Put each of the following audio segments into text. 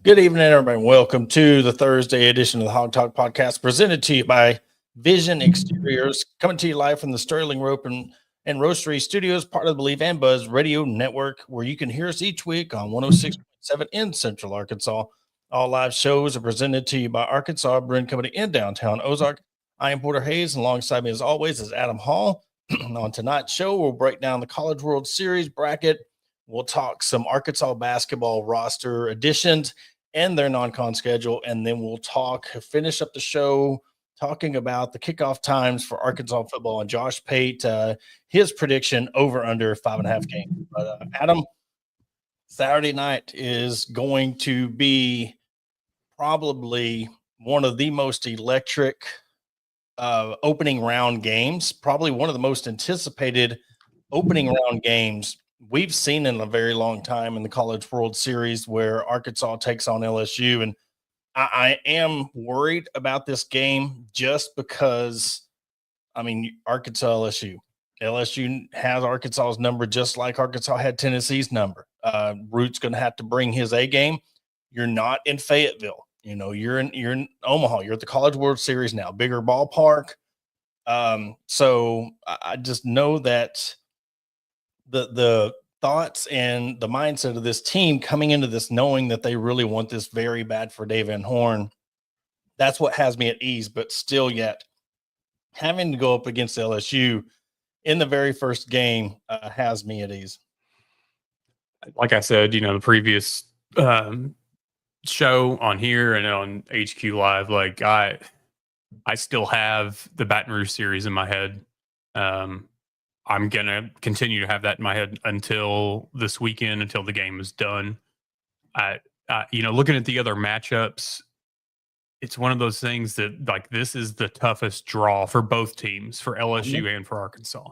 Good evening, everybody. Welcome to the Thursday edition of the Hawg Talk podcast, presented to you by Vision Exteriors, coming to you live from the Sterling Rope and Roastery Studios, part of the Believe and Buzz Radio Network, where you can hear us each week on 106.7 in Central Arkansas. All live shows are presented to you by Arkansas Brewing Company in downtown Ozark. I am Porter Hayes, and alongside me, as always, is Adam Hall. On tonight's show, we'll break down the College World Series bracket. We'll talk some Arkansas basketball roster additions and their non-con schedule, and then we'll finish up the show talking about the kickoff times for Arkansas football and Josh Pate, his prediction over under 5.5 games. But Adam, Saturday night is going to be probably one of the most electric opening round games, probably one of the most anticipated opening round games we've seen in a very long time in the College World Series, where Arkansas takes on LSU. And I am worried about this game just because, Arkansas, LSU has Arkansas's number, just like Arkansas had Tennessee's number. Root's going to have to bring his A game. You're not in Fayetteville. You're in Omaha. You're at the College World Series now, bigger ballpark. So I just know that the thoughts and the mindset of this team coming into this, knowing that they really want this very bad for Dave Van Horn, that's what has me at ease. But still, yet having to go up against LSU in the very first game has me at ease. Like I said, the previous show on here and on HQ Live, like I still have the Baton Rouge series in my head. I'm going to continue to have that in my head until this weekend, until the game is done. Looking at the other matchups, it's one of those things that, like, this is the toughest draw for both teams, for LSU and for Arkansas.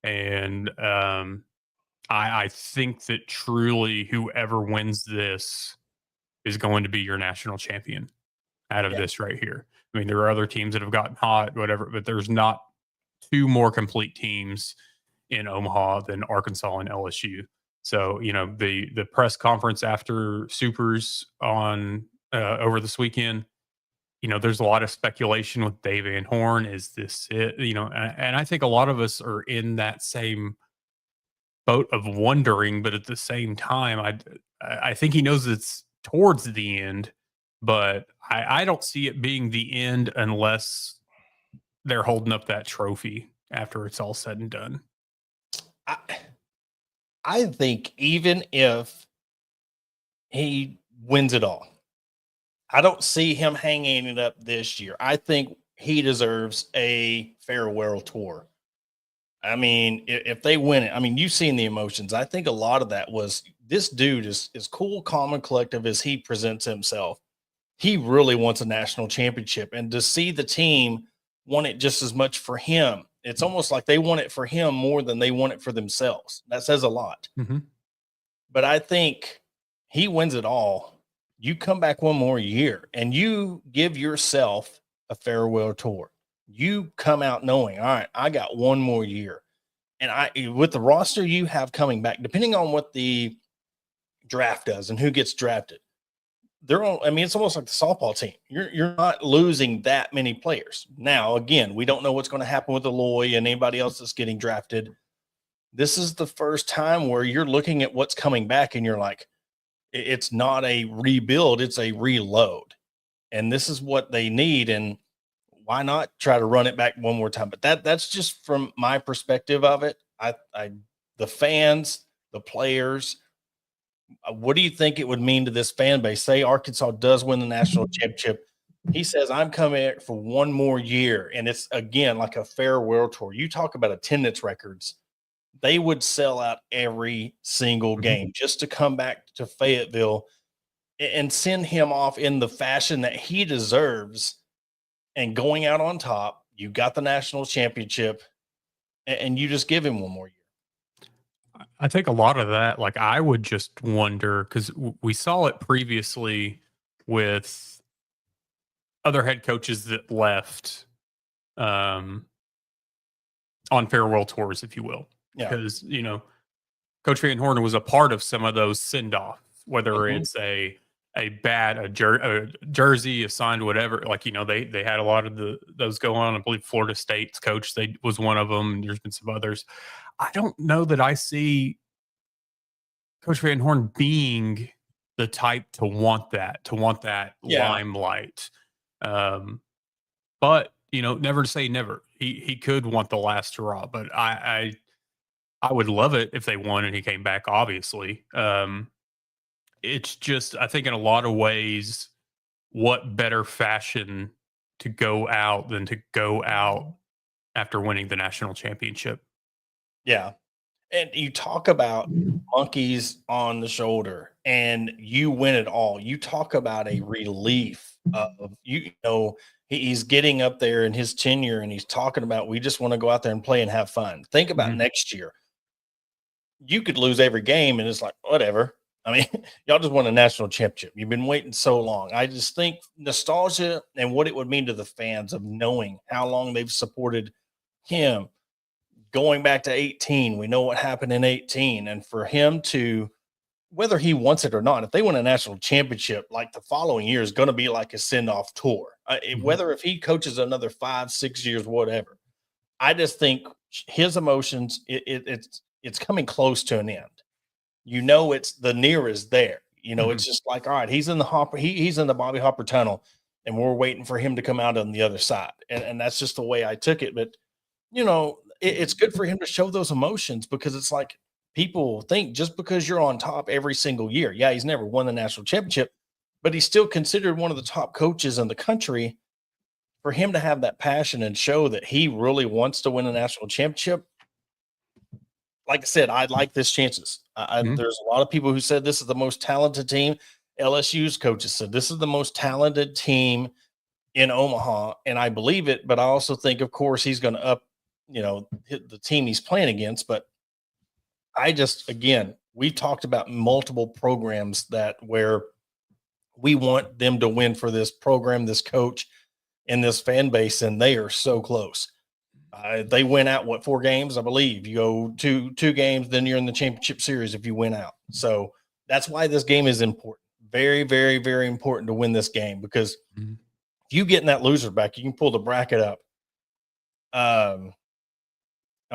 And I think that truly whoever wins this is going to be your national champion out of this right here. I mean, there are other teams that have gotten hot, whatever, but there's not two more complete teams in Omaha than Arkansas and LSU. So, the press conference after Supers on over this weekend, there's a lot of speculation with Dave Van Horn. Is this it? And I think a lot of us are in that same boat of wondering, but at the same time, I think he knows it's towards the end, but I don't see it being the end unless they're holding up that trophy after it's all said and done. I think even if he wins it all, I don't see him hanging it up this year. I think he deserves a farewell tour. I mean, if they win it, you've seen the emotions. I think a lot of that was, this dude is cool, calm, and collective as he presents himself. He really wants a national championship, and to see the team want it just as much for him, it's almost like they want it for him more than they want it for themselves. That says a lot. Mm-hmm. But I think he wins it all. You come back one more year and you give yourself a farewell tour. You come out knowing, all right, I got one more year. And with the roster you have coming back, depending on what the draft does and who gets drafted, it's almost like the softball team. You're not losing that many players. Now, again, we don't know what's going to happen with Aloy and anybody else that's getting drafted. This is the first time where you're looking at what's coming back and you're like, it's not a rebuild, it's a reload. And this is what they need. And why not try to run it back one more time? But that's just from my perspective of it. The fans, the players, what do you think it would mean to this fan base? Say Arkansas does win the national championship. He says, I'm coming here for one more year. And it's, again, like a farewell tour. You talk about attendance records. They would sell out every single game just to come back to Fayetteville and send him off in the fashion that he deserves. And going out on top, you got the national championship, and you just give him one more year. I think a lot of that, like, I would just wonder, because we saw it previously with other head coaches that left on farewell tours, if you will. Because, Coach Van Horn was a part of some of those send-offs, whether it's a a jersey, a signed whatever. Like, they had a lot of those go on. I believe Florida State's coach was one of them. And there's been some others. I don't know that I see Coach Van Horn being the type to want that limelight. But never to say never. He could want the last hurrah, but I would love it if they won and he came back, obviously. It's just, I think in a lot of ways, what better fashion to go out than to go out after winning the national championship. Yeah. And you talk about monkeys on the shoulder and you win it all. You talk about a relief of, he's getting up there in his tenure and he's talking about, we just want to go out there and play and have fun. Think about next year. You could lose every game and it's like, whatever. I mean, y'all just won a national championship. You've been waiting so long. I just think nostalgia and what it would mean to the fans of knowing how long they've supported him going back to 18. We know what happened in 18. And for him to, whether he wants it or not, if they win a national championship, like the following year is going to be like a send-off tour. Whether if he coaches another 5-6 years, whatever, I just think his emotions, it's coming close to an end. It's the near is there. It's just like, all right, he's in the Hopper, he's in the Bobby Hopper tunnel, and we're waiting for him to come out on the other side. And that's just the way I took it. But it's good for him to show those emotions, because it's like people think just because you're on top every single year. Yeah, he's never won the national championship, but he's still considered one of the top coaches in the country. For him to have that passion and show that he really wants to win a national championship, like I said, I'd like this chances. There's a lot of people who said this is the most talented team. LSU's coaches said this is the most talented team in Omaha, and I believe it. But I also think, of course, he's going to up, hit the team he's playing against. But again, we talked about multiple programs where we want them to win for this program, this coach, and this fan base, and they are so close. They win out 4 games, I believe. You go two games, then you're in the championship series if you win out. So that's why this game is important. Very, very, very important to win this game, because if you get in that loser back, you can pull the bracket up. I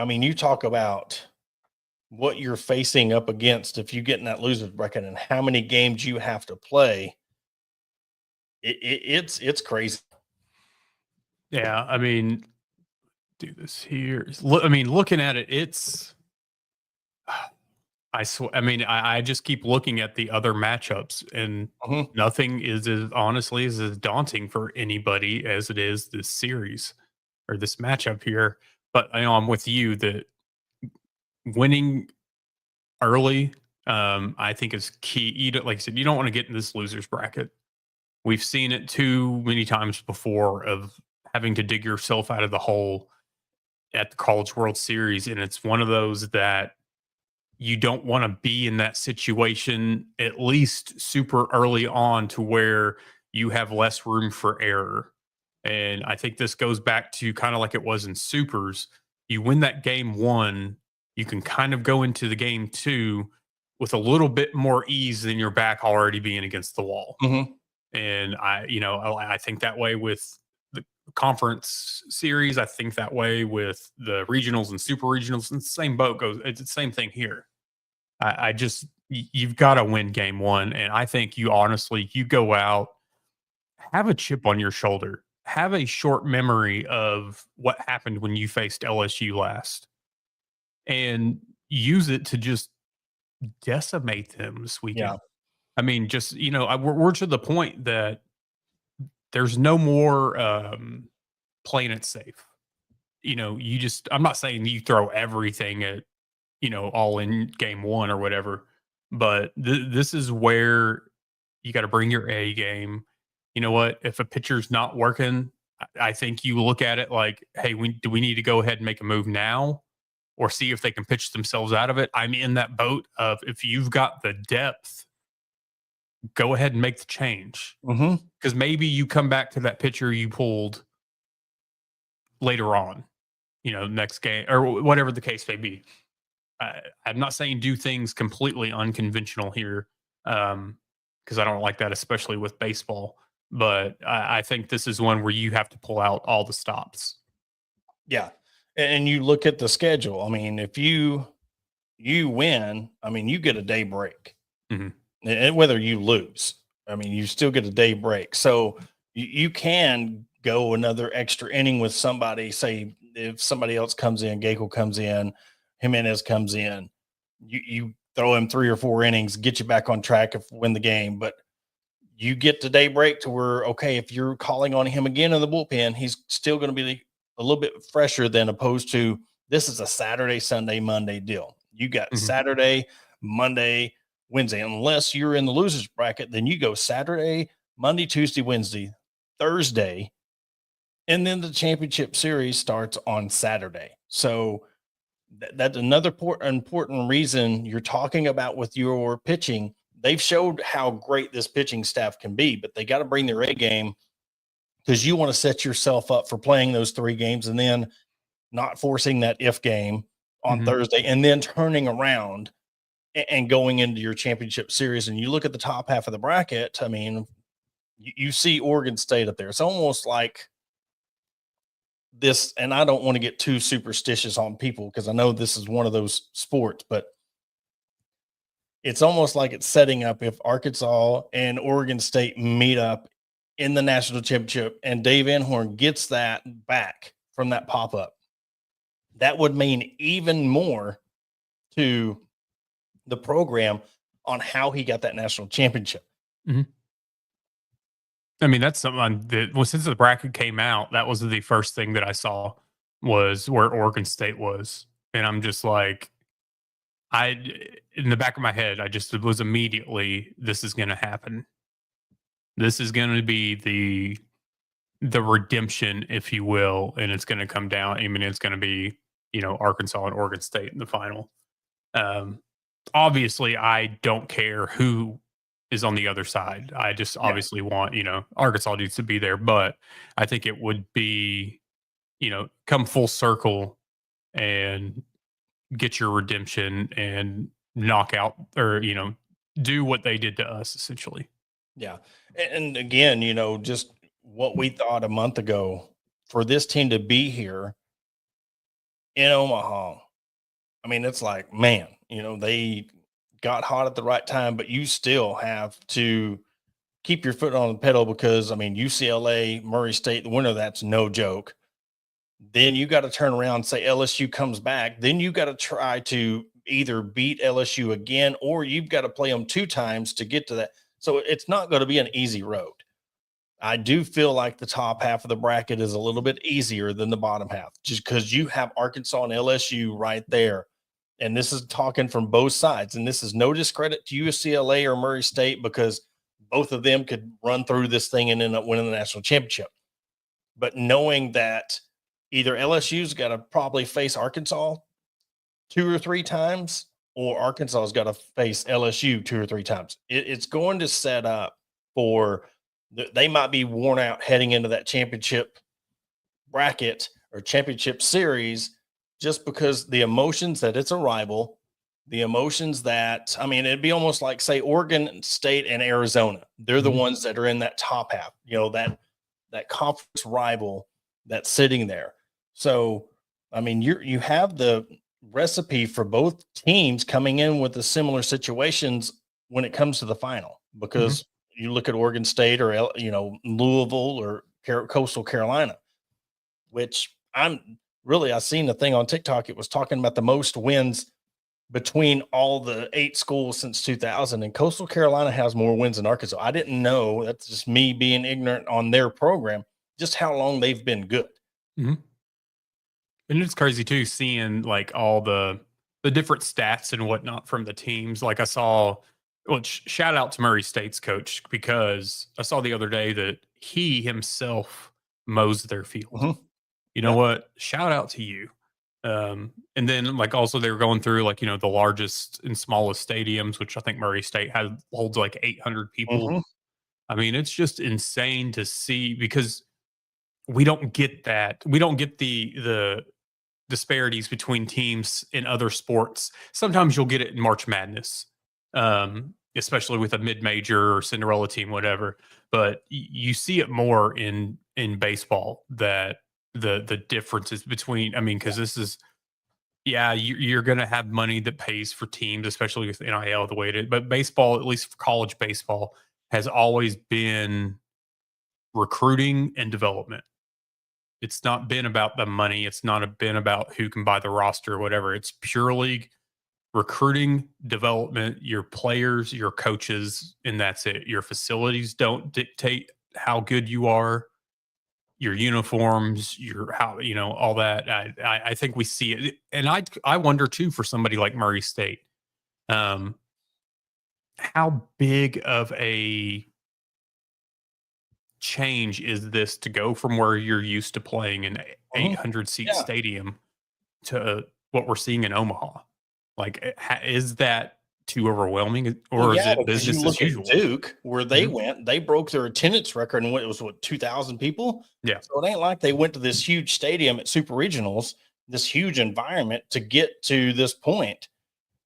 mean, you talk about what you're facing up against if you get in that loser's bracket and how many games you have to play. It's crazy. Yeah, I mean, do this here. Looking at it, it's. I swear. I mean, I just keep looking at the other matchups, and nothing is as daunting for anybody as it is this series or this matchup here. But I'm with you that winning early, I think, is key. Like I said, you don't want to get in this losers bracket. We've seen it too many times before of having to dig yourself out of the hole at the College World Series. And it's one of those that you don't want to be in that situation, at least super early on, to where you have less room for error. And I think this goes back to kind of like it was in Supers. You win that game 1, you can kind of go into the game 2 with a little bit more ease than your back already being against the wall. And I think that way with the conference series. I think that way with the regionals and super regionals. And the same boat goes. It's the same thing here. You've got to win game 1. And I think you go out, have a chip on your shoulder, have a short memory of what happened when you faced LSU last, and use it to just decimate them this weekend. Yeah. I mean, just, we're to the point that there's no more playing it safe. I'm not saying you throw everything at, all in game 1 or whatever, but this is where you got to bring your A game. You know what? If a pitcher's not working, I think you look at it like, hey, do we need to go ahead and make a move now, or see if they can pitch themselves out of it? I'm in that boat of, if you've got the depth, go ahead and make the change. Because maybe you come back to that pitcher you pulled later on, next game or whatever the case may be. I'm not saying do things completely unconventional here. because I don't like that, especially with baseball. But I think this is one where you have to pull out all the stops. Yeah. And you look at the schedule. I mean, if you win, I mean, you get a day break. Mhm. And whether you lose, I mean, you still get a day break. So you can go another extra inning with somebody. Say if somebody else comes in, Geico comes in, Jimenez comes in, you throw him 3 or 4 innings, get you back on track if win the game. But you get the day break to where, okay, if you're calling on him again in the bullpen, he's still going to be a little bit fresher than opposed to this is a Saturday, Sunday, Monday deal. You got Mhm. Saturday, Monday, Wednesday. Unless you're in the losers bracket, then you go Saturday, Monday, Tuesday, Wednesday, Thursday, and then the championship series starts on Saturday. So that's another important reason you're talking about with your pitching. They've showed how great this pitching staff can be, but they got to bring their A game because you want to set yourself up for playing those 3 games and then not forcing that if game on Mhm. Thursday and then turning around and going into your championship series. And you look at the top half of the bracket, I mean, you see Oregon State up there. It's almost like this, and I don't want to get too superstitious on people because I know this is one of those sports, but it's almost like it's setting up if Arkansas and Oregon State meet up in the national championship and Dave Enhorn gets that back from that pop up. That would mean even more to the program on how he got that national championship. Mhm. I mean, that's something that, well, since the bracket came out, that was the first thing that I saw was where Oregon State was. And I'm just like, in the back of my head, I just was immediately, this is going to happen. This is going to be the redemption, if you will, and it's going to come down. I mean, it's going to be, Arkansas and Oregon State in the final. Um, Obviously, I don't care who is on the other side. I just Yeah. obviously want, Arkansas needs to be there, but I think it would be, come full circle and get your redemption and knock out or, do what they did to us essentially. Yeah. And again, just what we thought a month ago for this team to be here in Omaha. I mean, it's like, man, they got hot at the right time, but you still have to keep your foot on the pedal because, I mean, UCLA, Murray State, the winner of that's no joke. Then you got to turn around and say LSU comes back. Then you got to try to either beat LSU again or you've got to play them 2 times to get to that. So it's not going to be an easy road. I do feel like the top half of the bracket is a little bit easier than the bottom half just because you have Arkansas and LSU right there. And this is talking from both sides. And this is no discredit to UCLA or Murray State because both of them could run through this thing and end up winning the national championship. But knowing that either LSU's got to probably face Arkansas 2 or 3 times or Arkansas's got to face LSU 2 or 3 times, it's going to set up for they might be worn out heading into that championship bracket or championship series just because the emotions that it's a rival, the emotions that, I mean, it'd be almost like, say, Oregon State and Arizona. They're the Mhm. ones that are in that top half, that conference rival that's sitting there. So, I mean, you have the recipe for both teams coming in with the similar situations when it comes to the final Mhm. because you look at Oregon State or Louisville or Coastal Carolina, which I seen the thing on TikTok. It was talking about the most wins between all the 8 schools since 2000, and Coastal Carolina has more wins than Arkansas. I didn't know. That's just me being ignorant on their program, just how long they've been good. Mhm. And it's crazy too, seeing like all the different stats and whatnot from the teams. Like I saw, which shout out to Murray State's coach because I saw the other day that he himself mows their field. Mhm. You know Yeah. what? Shout out to you. And then like also they were going through like the largest and smallest stadiums, which I think Murray State holds like 800 people. Mhm. I mean, it's just insane to see because we don't get that. We don't get the disparities between teams in other sports. Sometimes you'll get it in March Madness. especially with a mid-major or Cinderella team, whatever. But you see it more in baseball, that the differences between, I mean, because this is, yeah, you're going to have money that pays for teams, especially with NIL the way it is. But baseball, at least for college baseball, has always been recruiting and development. It's not been about the money. It's not been about who can buy the roster or whatever. It's purely recruiting, development, your players, your coaches, and that's it. Your facilities don't dictate how good you are. Your uniforms, your how, all that. I think we see it, and I wonder too, for somebody like Murray State, how big of a change is this to go from where you're used to playing an 800 seat stadium to what we're seeing in Omaha? Like, is that too overwhelming, or is it business as usual? Duke, where they went, they broke their attendance record, and it was 2,000 people. Yeah. So it ain't like they went to this huge stadium at Super Regionals, this huge environment to get to this point.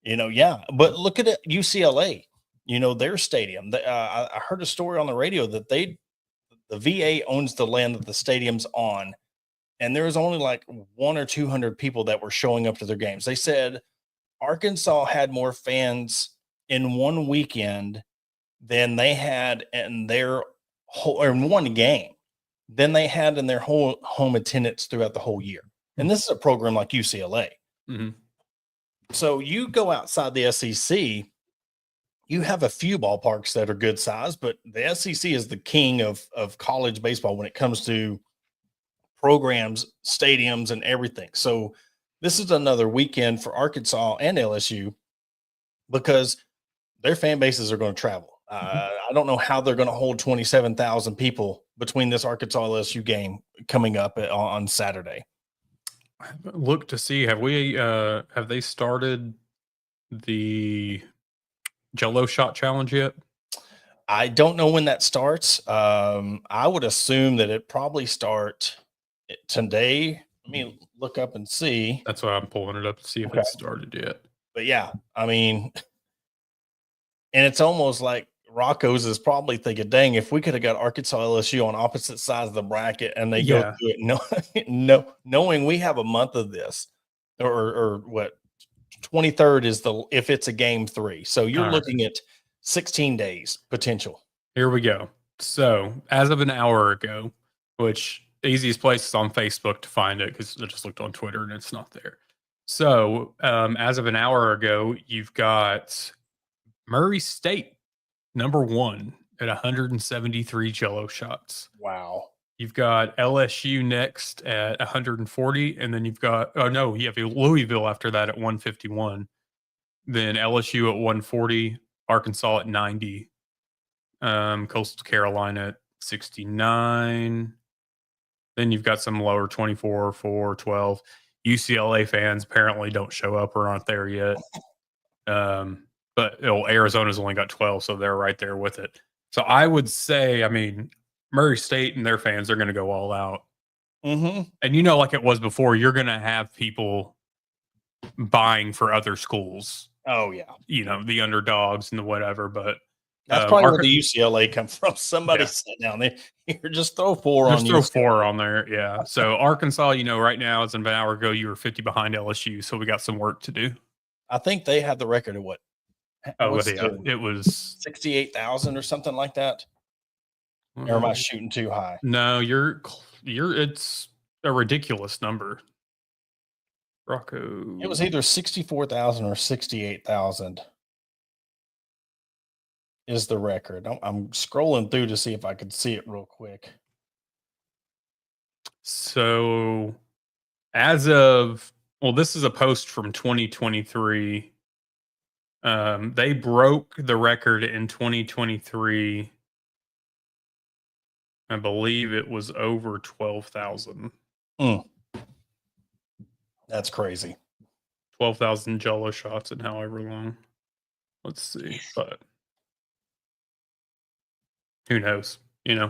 But look at it, UCLA. Their stadium. I heard a story on the radio that the VA owns the land that the stadium's on, and there was only like 100 or 200 people that were showing up to their games. They said Arkansas had more fans in one weekend than they had in their whole, or in one game, than they had in their whole home attendance throughout the whole year. And this is a program like UCLA. Mm-hmm. So you go outside the SEC, you have a few ballparks that are good size, but the SEC is the king of college baseball when it comes to programs, stadiums, and everything. So this is another weekend for Arkansas and LSU because their fan bases are going to travel. I don't know how they're going to hold 27,000 people between this Arkansas LSU game coming up on Saturday. Look to see, have they started the Jello shot challenge yet? I don't know when that starts. I would assume that it probably start today. Let me look up and see. That's why I'm pulling it up to see if it's started yet. But yeah, I mean, and it's almost like Rocco's is probably thinking, dang, if we could have got Arkansas LSU on opposite sides of the bracket and they go through it, knowing we have a month of this, or what, 23rd is if it's a game 3. So you're looking at 16 days potential. Here we go. So as of an hour ago, which the easiest place is on Facebook to find it, because I just looked on Twitter and it's not there. So as of an hour ago, you've got Murray State number 1 at 173 Jello shots. Wow. You've got LSU next at 140, and then you have Louisville after that at 151. Then LSU at 140, Arkansas at 90, Coastal Carolina at 69. Then you've got some lower 24, 4, 12. UCLA fans apparently don't show up or aren't there yet. But Arizona's only got 12, so they're right there with it. So I would say, I mean, Murray State and their fans are going to go all out. Mm-hmm. And like it was before, you're going to have people buying for other schools. Oh, yeah. The underdogs and the whatever. But that's probably where the UCLA comes from. Somebody sat down there. Here, just throw 4 on. Just throw 4 on there. Yeah. So Arkansas, right now, as an hour ago, you were 50 behind LSU. So we got some work to do. I think they had the record of what? It was 68,000 or something like that. Or am I shooting too high? No, it's a ridiculous number. Rocco. It was either 64,000 or 68,000 is the record. I'm scrolling through to see if I could see it real quick. So as of, this is a post from 2023. They broke the record in 2023. I believe it was over 12,000. That's crazy. 12,000 Jello shots in however long. Let's see, but who knows? They're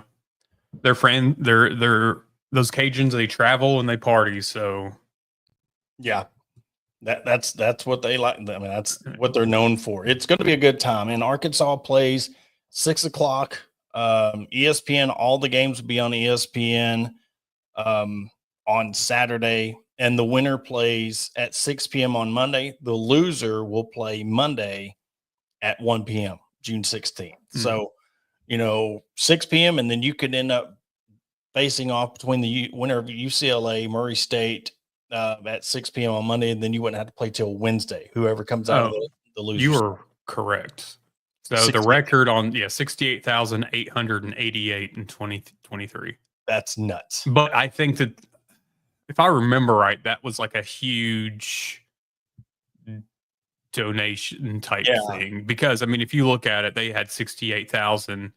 those Cajuns, they travel and they party. So yeah, That's what they like. I mean, that's what they're known for. It's going to be a good time. And Arkansas plays 6 o'clock. ESPN. All the games will be on ESPN on Saturday, and the winner plays at 6 p.m. on Monday. The loser will play Monday at 1 p.m. June 16th. So, 6 p.m. and then you could end up facing off between the winner of UCLA, Murray State at 6 p.m. on Monday, and then you wouldn't have to play till Wednesday. Whoever comes out of the loser. You are correct. So the record on 68,888 in 2023. That's nuts. But I think that if I remember right, that was like a huge donation type thing. Because I mean, if you look at it, they had 68,000.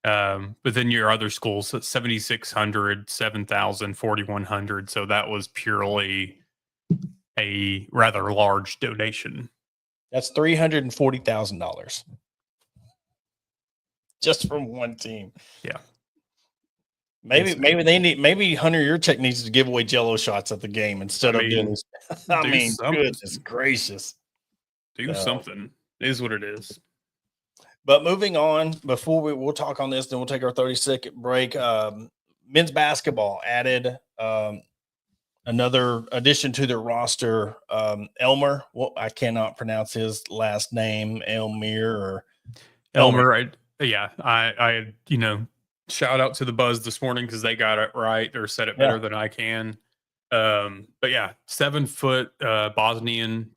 But then your other schools, 7,600, 7,000, 4,100. So that was purely a rather large donation. That's $340,000 just from one team. Yeah. Maybe Hunter Yurchek needs to give away Jello shots at the game instead of doing this. I mean, goodness gracious. Do something. It is what it is. But moving on, before we'll talk on this, then we'll take our 30-second break. Men's basketball added another addition to their roster. Elmer, I cannot pronounce his last name, Elmer. I shout out to the Buzz this morning because they got it right or said it better than I can. But yeah, 7 foot Bosnian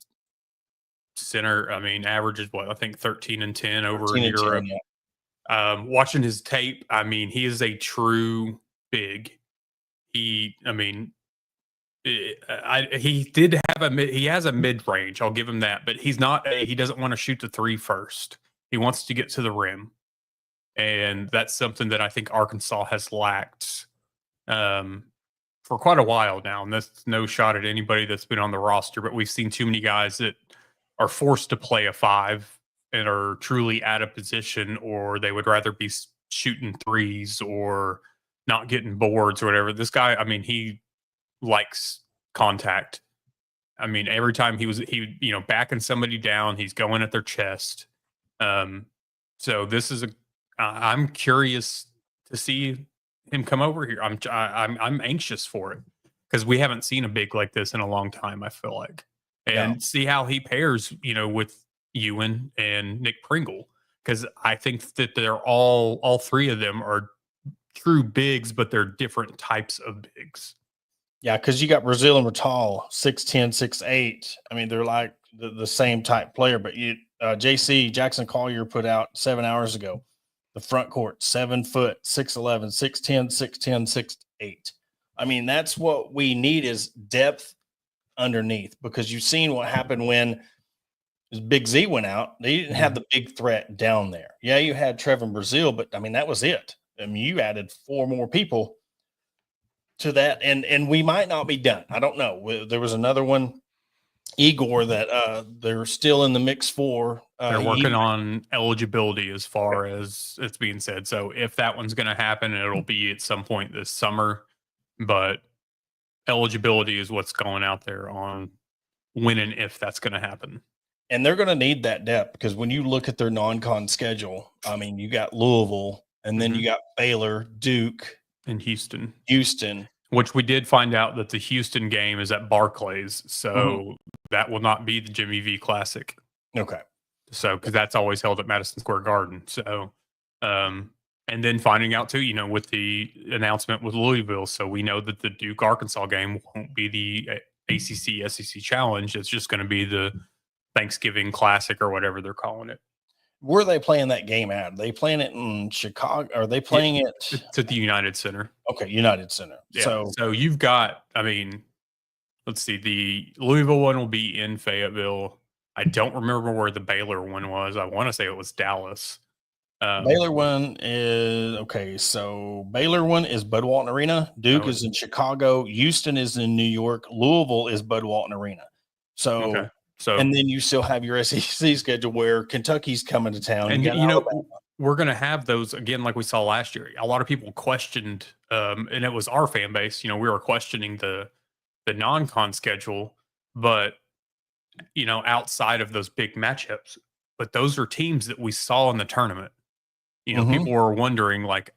center. I mean, averages I think 13 and 10 over in Europe. 10, watching his tape, I mean, he is a true big. He has a mid range. I'll give him that, but he doesn't want to shoot the three first. He wants to get to the rim. And that's something that I think Arkansas has lacked for quite a while now. And that's no shot at anybody that's been on the roster, but we've seen too many guys that are forced to play a five and are truly out of position, or they would rather be shooting threes or not getting boards or whatever. This guy, I mean, he likes contact. I mean, every time he backing somebody down, he's going at their chest. So this is I'm curious to see him come over here. I'm anxious for it because we haven't seen a big like this in a long time, I feel like. And see how he pairs, with Ewan and Nick Pringle, because I think that they're all three of them are true bigs, but they're different types of bigs. Yeah, because you got Brazil and Ratal, 6'10", 6'8". I mean, they're like the same type player, but JC Jackson Collier put out 7 hours ago, the front court, 7 foot, 6'11", 6'10", 6'10", 6'8". I mean, that's what we need is depth underneath, because you've seen what happened when Big Z went out. They didn't have the big threat down there. Yeah, you had Trevor Brazil, but I mean, that was it. I mean, you added 4 more people to that, and we might not be done. I don't know. There was another one, Igor, that they're still in the mix for. They're working on eligibility as far as it's being said. So if that one's going to happen, it'll be at some point this summer. But eligibility is what's going out there on when and if that's going to happen. And they're going to need that depth, because when you look at their non-con schedule, I mean, you got Louisville, and then you got Baylor, Duke, and Houston. Which we did find out that the Houston game is at Barclays, so that will not be the Jimmy V Classic. Okay. So, because that's always held at Madison Square Garden. So, and then finding out too, with the announcement with Louisville, so we know that the Duke Arkansas game won't be the ACC SEC Challenge. It's just going to be the Thanksgiving Classic or whatever they're calling it. Where are they playing that game at? Are they playing it in Chicago? Are they playing it? It's at the United Center. Okay, United Center. Yeah. So you've got, I mean, let's see, the Louisville one will be in Fayetteville. I don't remember where the Baylor one was. I want to say it was Dallas. Baylor one is okay. So Baylor one is Bud Walton Arena. Duke is in Chicago. Houston is in New York. Louisville is Bud Walton Arena. So, and then you still have your SEC schedule where Kentucky's coming to town. And we're going to have those again, like we saw last year. A lot of people questioned, and it was our fan base. We were questioning the non-con schedule, but outside of those big matchups. But those are teams that we saw in the tournament. People were wondering, like,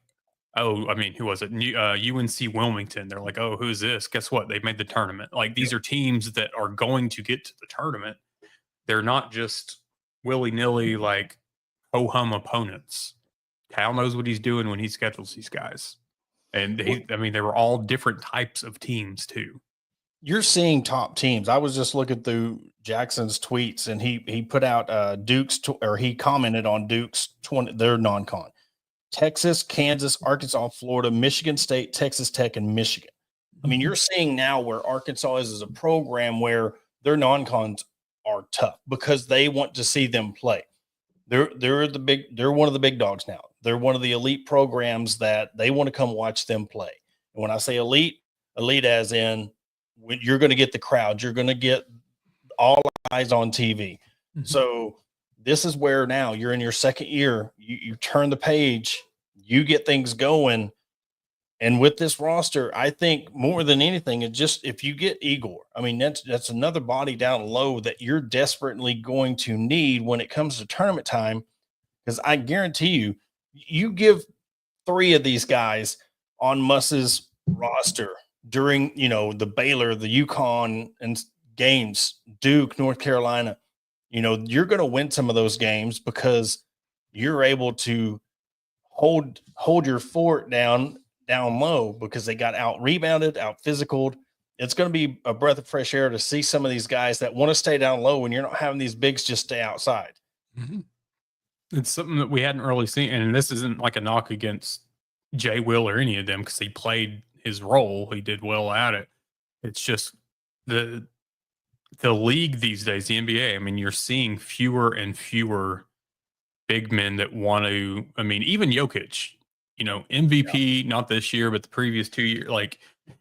oh, I mean, who was it? UNC Wilmington. They're like, oh, who's this? Guess what? They made the tournament. Like, these are teams that are going to get to the tournament. They're not just willy-nilly, like, ho-hum opponents. Cal knows what he's doing when he schedules these guys. And they were all different types of teams too. You're seeing top teams. I was just looking through Jackson's tweets, and he put out Duke's, or he commented on Duke's their non-con. Texas, Kansas, Arkansas, Florida, Michigan State, Texas Tech, and Michigan. I mean, you're seeing now where Arkansas is as a program where their non-cons are tough because they want to see them play. They're one of the big dogs now. They're one of the elite programs that they want to come watch them play. And when I say elite as in when you're going to get the crowd, you're going to get all eyes on TV. So this is where now you're in your second year. You turn the page, you get things going. And with this roster, I think more than anything, it's just if you get Igor, I mean, that's another body down low that you're desperately going to need when it comes to tournament time. Because I guarantee you give 3 of these guys on Muss's roster during, the Baylor, the UConn and games, Duke, North Carolina, you're going to win some of those games because you're able to hold your fort down low because they got out rebounded, out physicaled. It's going to be a breath of fresh air to see some of these guys that want to stay down low when you're not having these bigs just stay outside. It's something that we hadn't really seen. And this isn't like a knock against Jay Will or any of them because he played his role. He did well at it. It's just the league these days, the NBA, I mean, you're seeing fewer and fewer big men that want to, I mean, even Jokic, MVP, not this year, but the previous 2 years, like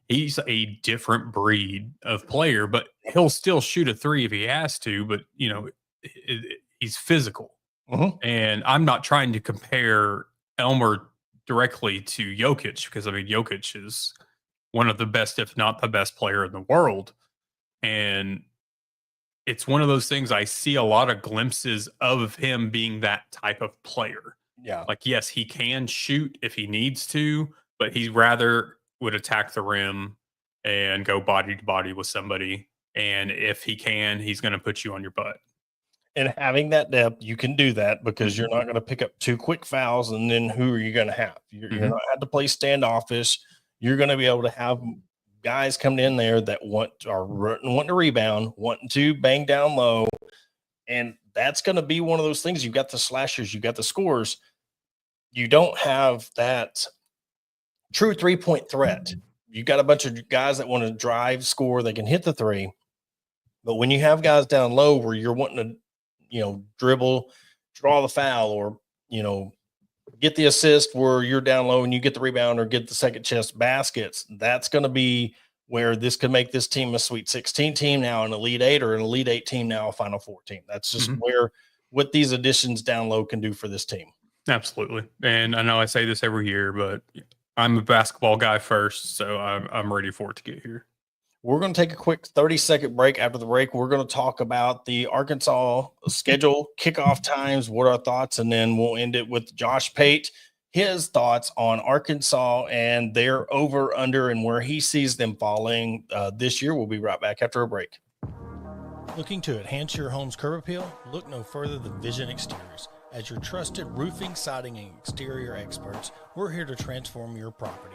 he's a different breed of player, but he'll still shoot a 3 if he has to, but he's physical. And I'm not trying to compare Elmer directly to Jokic because I mean, Jokic is one of the best, if not the best player in the world. And it's one of those things I see a lot of glimpses of him being that type of player. Yeah. Like, yes, he can shoot if he needs to, but he rather would attack the rim and go body to body with somebody. And if he can, he's going to put you on your butt. And having that depth, you can do that because you're not going to pick up 2 quick fouls. And then who are you going to have? You're not have to play standoffish. You're going to be able to have guys coming in there that want to rebound, wanting to bang down low. And that's going to be one of those things. You've got the slashers, you've got the scorers. You don't have that true 3-point threat. You got a bunch of guys that want to drive, score, they can hit the 3. But when you have guys down low where you're wanting to, dribble, draw the foul, or, get the assist where you're down low and you get the rebound or get the second chest baskets, that's going to be where this could make this team a Sweet 16 team, now an Elite 8, or an Elite 8 team, now a Final Four team. That's just where what these additions down low can do for this team. Absolutely. And I know I say this every year, but I'm a basketball guy first, so I'm ready for it to get here. We're going to take a quick 30-second break. After the break, we're going to talk about the Arkansas schedule, kickoff times, what are our thoughts, and then we'll end it with Josh Pate, his thoughts on Arkansas and their over, under, and where he sees them falling this year. We'll be right back after a break. Looking to enhance your home's curb appeal? Look no further than Vision Exteriors. As your trusted roofing, siding, and exterior experts, we're here to transform your property.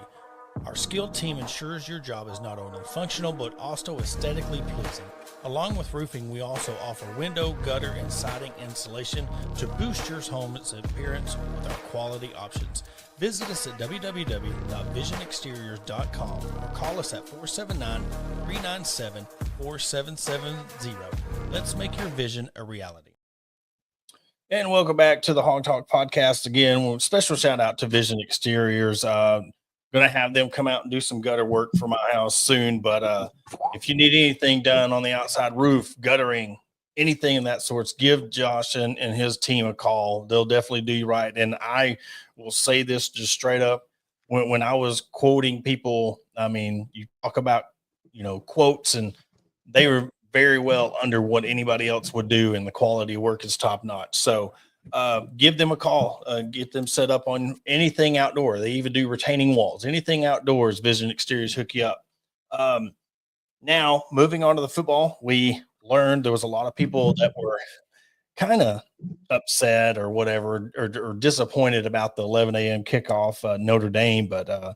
Our skilled team ensures your job is not only functional, but also aesthetically pleasing. Along with roofing, we also offer window, gutter, and siding installation to boost your home's appearance with our quality options. Visit us at www.visionexteriors.com or call us at 479-397-4770. Let's make your vision a reality. And welcome back to the Hawg Talk podcast again. Special shout out to Vision Exteriors. Going to have them come out and do some gutter work for my house soon. But if you need anything done on the outside roof, guttering, anything in that sorts, give Josh and his team a call. They'll definitely do you right. And I will say this just straight up. When I was quoting people, I mean, you talk about, quotes, and they were very well under what anybody else would do, and the quality of work is top notch. So give them a call, get them set up on anything outdoor. They even do retaining walls, anything outdoors. Vision Exteriors hook you up. Now, moving on to the football, we learned there was a lot of people that were kind of upset or whatever, or disappointed about the 11 a.m. kickoff, Notre Dame. But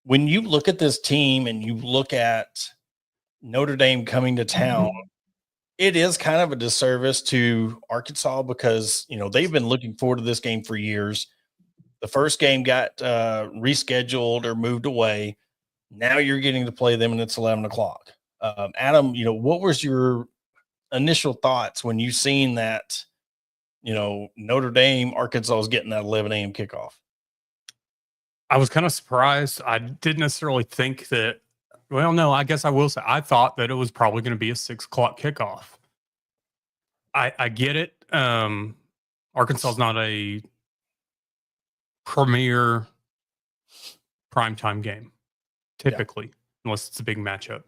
when you look at this team and you look at Notre Dame coming to town, it is kind of a disservice to Arkansas because, they've been looking forward to this game for years. The first game got rescheduled or moved away. Now you're getting to play them and it's 11 o'clock. Adam, what was your initial thoughts when you seen that, Notre Dame, Arkansas is getting that 11 a.m. kickoff? I was kind of surprised. I didn't necessarily think that. Well, no, I guess I will say I thought that it was probably going to be a 6 o'clock kickoff. I get it. Arkansas is not a premier primetime game, typically, unless it's a big matchup.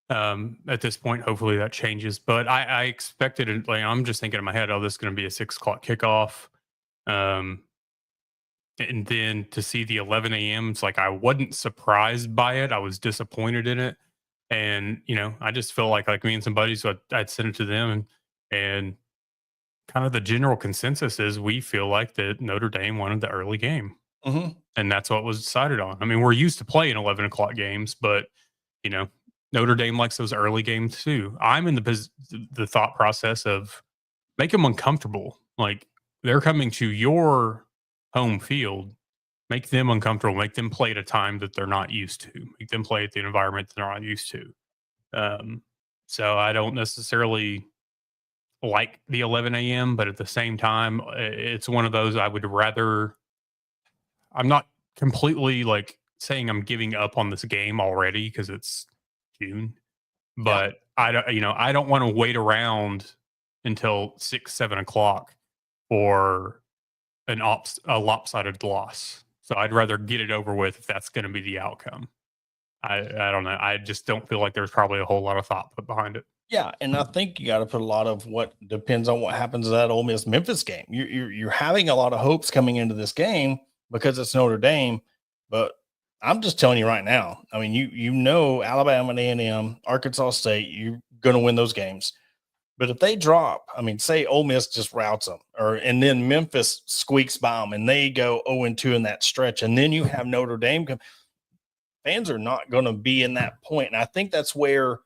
At this point, hopefully that changes. But I expected it. Like, I'm just thinking in my head, oh, this is going to be a 6 o'clock kickoff. And then to see the 11 a.m., it's like I wasn't surprised by it. I was disappointed in it. And, I just feel like me and some buddies, so I'd send it to them. And kind of the general consensus is we feel like that Notre Dame wanted the early game. Mm-hmm. And that's what was decided on. I mean, we're used to playing 11 o'clock games, but, Notre Dame likes those early games too. I'm in the thought process of make them uncomfortable. Like, they're coming to your home field, make them uncomfortable, make them play at a time that they're not used to, make them play at the environment that they're not used to. So I don't necessarily like the 11 a.m., but at the same time, it's one of those I would rather. I'm not completely saying I'm giving up on this game already because it's June, but I don't want to wait around until 6, 7 o'clock for a lopsided loss. So I'd rather get it over with if that's going to be the outcome. I don't know. I just don't feel like there's probably a whole lot of thought put behind it. Yeah, and I think you got to put a lot of what depends on what happens to that Ole Miss Memphis game. You're having a lot of hopes coming into this game because it's Notre Dame, but I'm just telling you right now. I mean, Alabama and A&M, Arkansas State, you're going to win those games. But if they drop, say Ole Miss just routes them, and then Memphis squeaks by them, and they go 0-2 in that stretch, and then you have Notre Dame come, fans are not going to be in that point. And I think that's where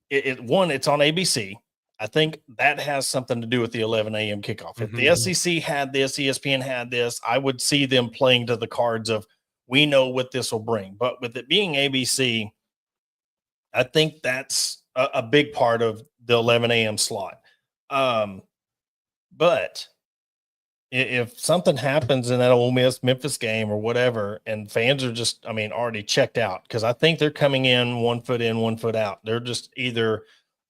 it's on ABC. I think that has something to do with the 11 a.m. kickoff. If the SEC had this, ESPN had this, I would see them playing to the cards of we know what this will bring. But with it being ABC, I think that's a big part of the 11 a.m. slot. But if something happens in that Ole Miss Memphis game or whatever, and fans are just, already checked out, because I think they're coming in, 1 foot in, 1 foot out. They're just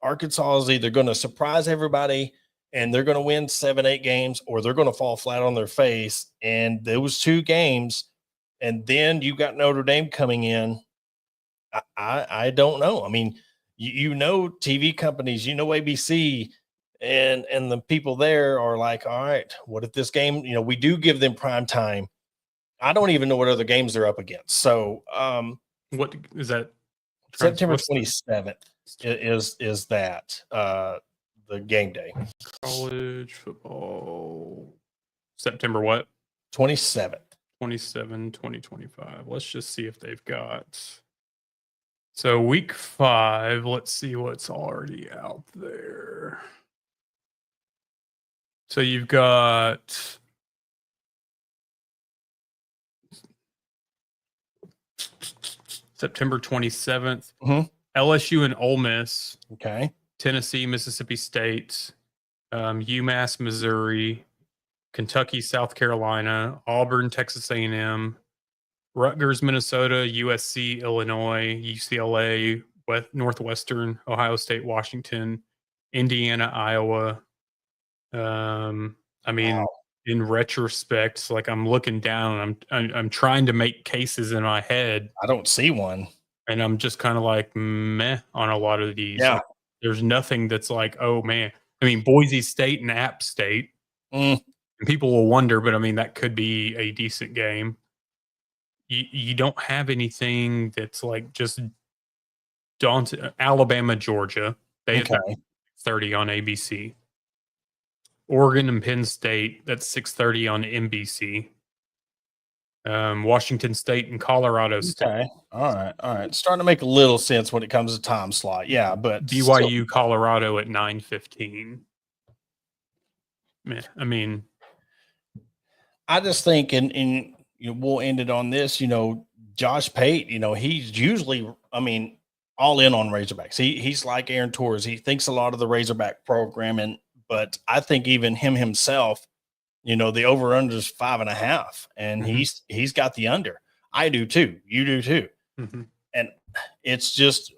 Arkansas is either going to surprise everybody and they're going to win 7-8 games, or they're going to fall flat on their face. And those 2 games, and then you got Notre Dame coming in. I don't know. TV companies, ABC, and the people there are like, all right, what if this game, we do give them prime time. I don't even know what other games they're up against. So what is that? September 27th is that the game day. College football. September what? 27th. 27, 2025. Let's just see if they've got. So week 5, let's see what's already out there. So you've got September 27th, LSU and Ole Miss. Okay. Tennessee, Mississippi State, UMass, Missouri, Kentucky, South Carolina, Auburn, Texas A&M, Rutgers, Minnesota, USC, Illinois, UCLA, Northwestern, Ohio State, Washington, Indiana, Iowa. Wow. In retrospect, I'm looking down, I'm trying to make cases in my head. I don't see one. And I'm just kind of like meh on a lot of these. Yeah. Like, there's nothing that's like, oh man. I mean, Boise State and App State. Mm, And people will wonder, but I mean, that could be a decent game. You don't have anything that's like just daunting. Alabama, Georgia. They're okay. 30 on ABC. Oregon and Penn State, that's 6:30 on NBC. Washington State and Colorado State. Okay. All right. All right. Starting to make a little sense when it comes to time slot. Yeah, but still, BYU, Colorado at 9:15. I mean, I just think, and we'll end it on this. Josh Pate. He's usually, all in on Razorbacks. He's like Aaron Torres. He thinks a lot of the Razorback program, but I think even him himself, the over under is 5.5, and he's got the under. I do too. You do too. mm-hmm. And it's just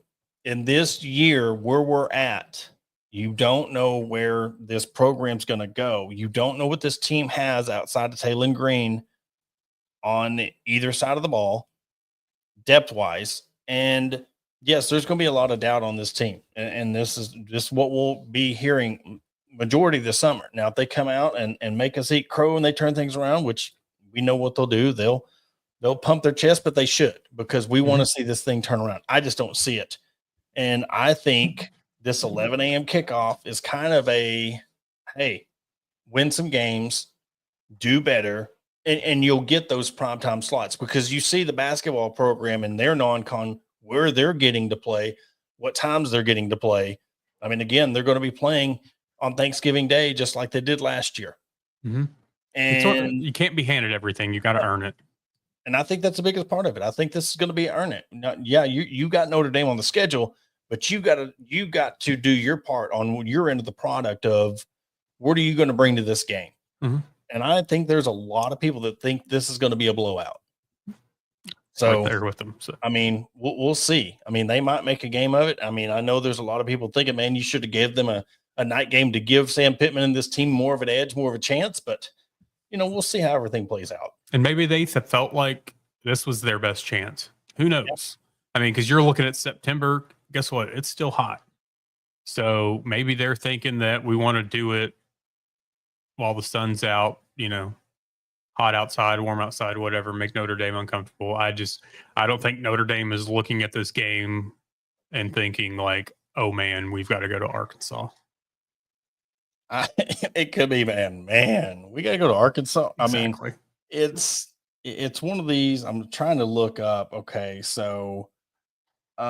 in this year where we're at, you don't know where this program's going to go. You don't know what this team has outside of Taylor Green on either side of the ball, depth wise. And yes, there's going to be a lot of doubt on this team. And this is just what we'll be hearing majority of the summer. Now, if they come out and make us eat crow and they turn things around, which we know what they'll do, they'll pump their chest, but they should, because we want to see this thing turn around. I just don't see it. And I think this 11 a.m. kickoff is kind of a, hey, win some games, do better, and you'll get those primetime slots, because you see the basketball program and their non-con, where they're getting to play, what times they're getting to play. I mean, again, they're going to be playing on Thanksgiving Day, just like they did last year. Mm-hmm. And you can't be handed everything. You got to earn it. And I think that's the biggest part of it. I think this is going to be earn it. Now, yeah, you got Notre Dame on the schedule, but you got to do your part on your end of the product of what are you going to bring to this game. Mm-hmm. And I think there's a lot of people that think this is going to be a blowout. So right there with them. So. I mean, we'll see. I mean, they might make a game of it. I mean, I know there's a lot of people thinking, man, you should have gave them a night game to give Sam Pittman and this team more of an edge, more of a chance. But we'll see how everything plays out. And maybe they felt like this was their best chance. Who knows? Yep. I mean, because you're looking at September. Guess what? It's still hot. So maybe they're thinking that we want to do it while the sun's out, hot outside, warm outside, whatever, make Notre Dame uncomfortable. I don't think Notre Dame is looking at this game and thinking like, oh man, we've got to go to Arkansas. It could be, man, we got to go to Arkansas. Exactly. I mean, it's one of these. I'm trying to look up. Okay. So, it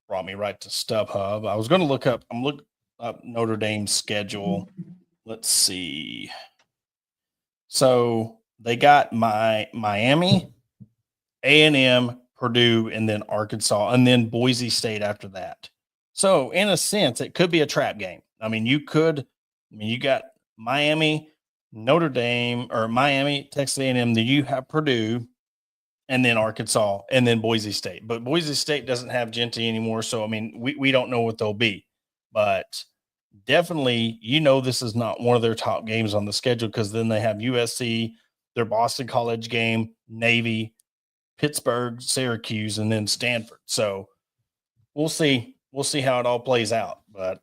brought me right to StubHub. I was going to look up, up Notre Dame's schedule. Let's see. So they got Miami, A&M, Purdue, and then Arkansas, and then Boise State after that. So in a sense, it could be a trap game. I mean, you got Miami, Notre Dame, or Miami, Texas A&M, then you have Purdue, and then Arkansas, and then Boise State. But Boise State doesn't have Genty anymore, so I mean, we don't know what they'll be. But definitely, this is not one of their top games on the schedule, because then they have USC, their Boston College game, Navy, Pittsburgh, Syracuse, and then Stanford. So we'll see. We'll see how it all plays out. But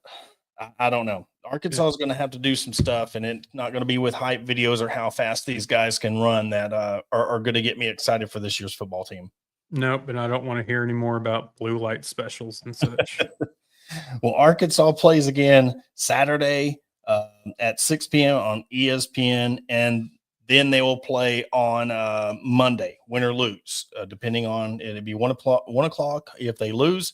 I don't know. Arkansas is going to have to do some stuff, and it's not going to be with hype videos or how fast these guys can run that are going to get me excited for this year's football team. Nope, and I don't want to hear any more about blue light specials and such. Well, Arkansas plays again Saturday at 6 p.m. on ESPN, and then they will play on Monday, win or lose, depending on it'll be 1 o'clock if they lose,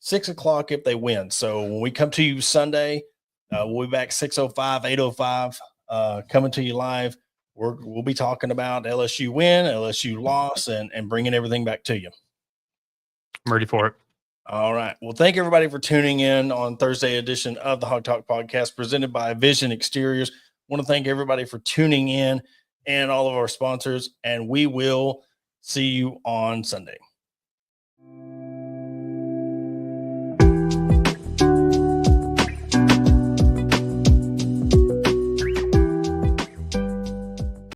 6 o'clock if they win. So when we come to you Sunday, we'll be back 6:05, 8:05, coming to you live. We'll be talking about LSU win, LSU loss, and bringing everything back to you. I'm ready for it. All right. Well, thank everybody for tuning in on Thursday edition of the Hawg Talk podcast presented by Vision Exteriors. I want to thank everybody for tuning in and all of our sponsors, and we will see you on Sunday.